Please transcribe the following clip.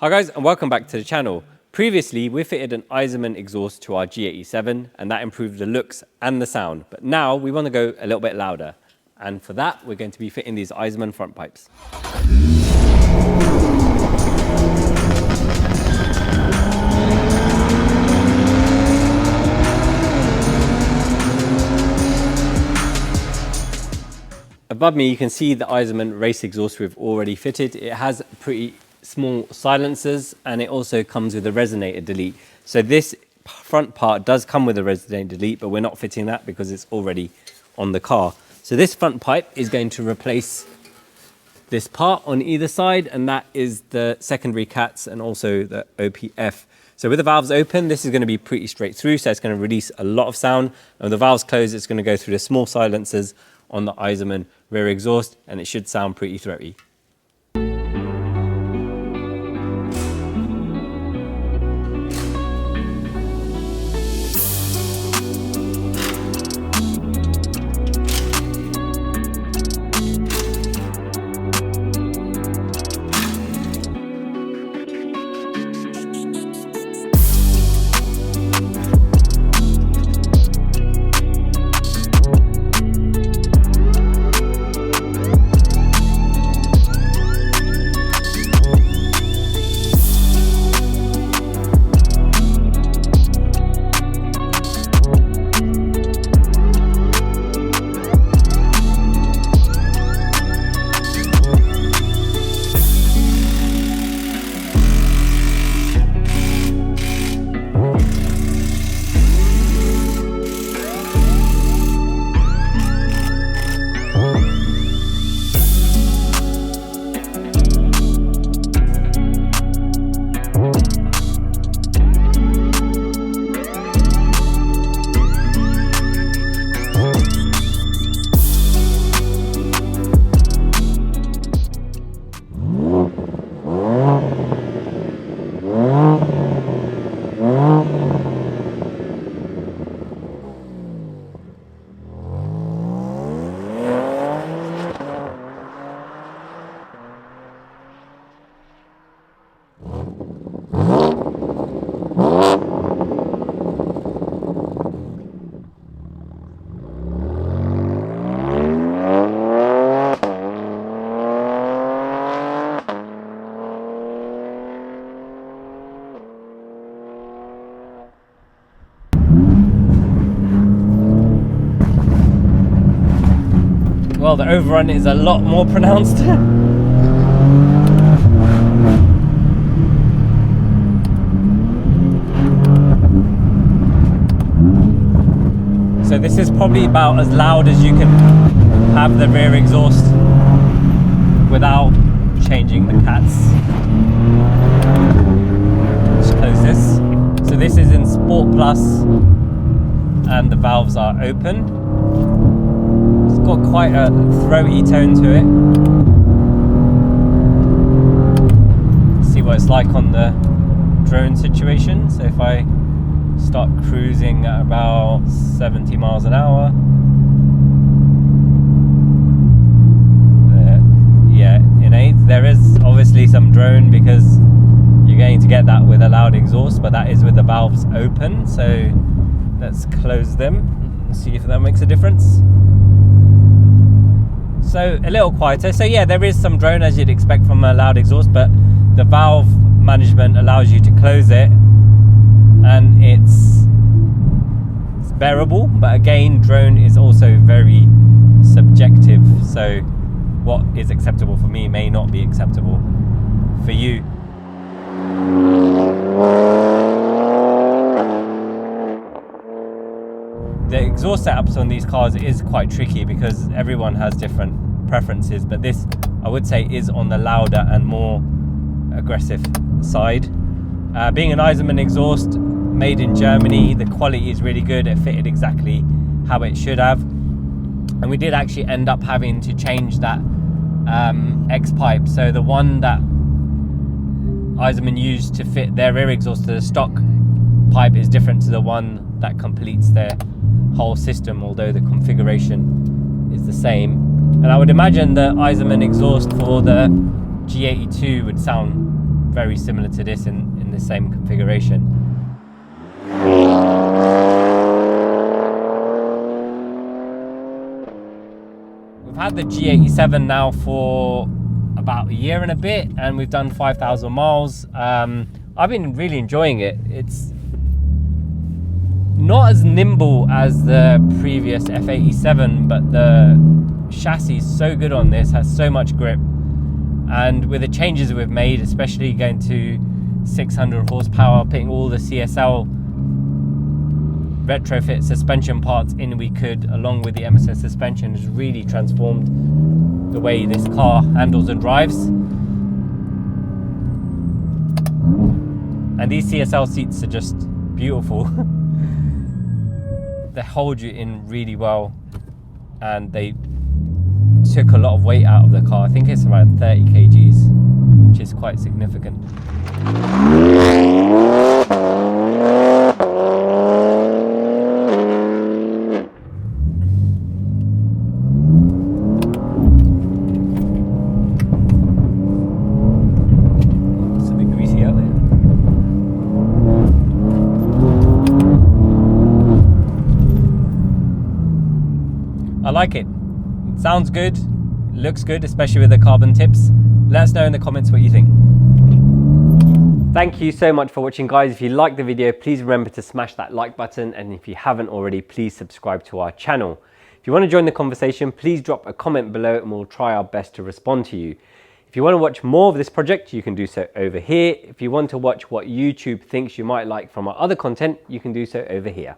Hi guys, and welcome back to the channel. Previously, we fitted an Eisenmann exhaust to our G87 and that improved the looks and the sound. But now we want to go a little bit louder. And for that, we're going to be fitting these Eisenmann front pipes. Above me, you can see the Eisenmann race exhaust we've already fitted. It has pretty small silencers and it also comes with a resonator delete. So this front part does come with a resonator delete, but we're not fitting that because it's already on the car. So this front pipe is going to replace this part on either side, and that is the secondary cats and also the OPF. So with the valves open, this is going to be pretty straight through, so it's going to release a lot of sound. And with the valves closed, it's going to go through the small silencers on the Eisenmann rear exhaust, and it should sound pretty throaty. Well, the overrun is a lot more pronounced. So this is probably about as loud as you can have the rear exhaust without changing the cats. Let's close this. So this is in Sport Plus and the valves are open. Got quite a throaty tone to it. See what it's like on the drone situation. So if I start cruising at about 70 miles an hour, yeah, in eighth, there is obviously some drone because you're going to get that with a loud exhaust, but that is with the valves open. So let's close them and see if that makes a difference. So a little quieter. So yeah, there is some drone as you'd expect from a loud exhaust, but the valve management allows you to close it and it's bearable. But again, drone is also very subjective. So what is acceptable for me may not be acceptable for you. The exhaust setups on these cars is quite tricky because everyone has different preferences, but this I would say is on the louder and more aggressive side. Being an Eisenmann exhaust made in Germany, the quality is really good. It fitted exactly how it should have, and we did actually end up having to change that X pipe. So the one that Eisenmann used to fit their rear exhaust to the stock pipe is different to the one that completes their whole system, although the configuration is the same. And I would imagine the Eisenmann exhaust for the G82 would sound very similar to this in the same configuration. We've had the G87 now for about a year and a bit, and we've done 5,000 miles. I've been really enjoying it. It's not as nimble as the previous F87, but the chassis is so good on this, has so much grip. And with the changes we've made, especially going to 600 horsepower, putting all the CSL retrofit suspension parts in we could, along with the MSS suspension, has really transformed the way this car handles and drives. And these CSL seats are just beautiful. They hold you in really well, and they took a lot of weight out of the car. I think it's around 30 kgs, which is quite significant. It's a bit greasy out there. I like it. Sounds good, looks good, especially with the carbon tips. Let us know in the comments what you think. Thank you so much for watching, guys. If you liked the video, please remember to smash that like button, and if you haven't already, please subscribe to our channel. If you want to join the conversation, please drop a comment below and we'll try our best to respond to you. If you want to watch more of this project, you can do so over here. If you want to watch what YouTube thinks you might like from our other content, you can do so over here.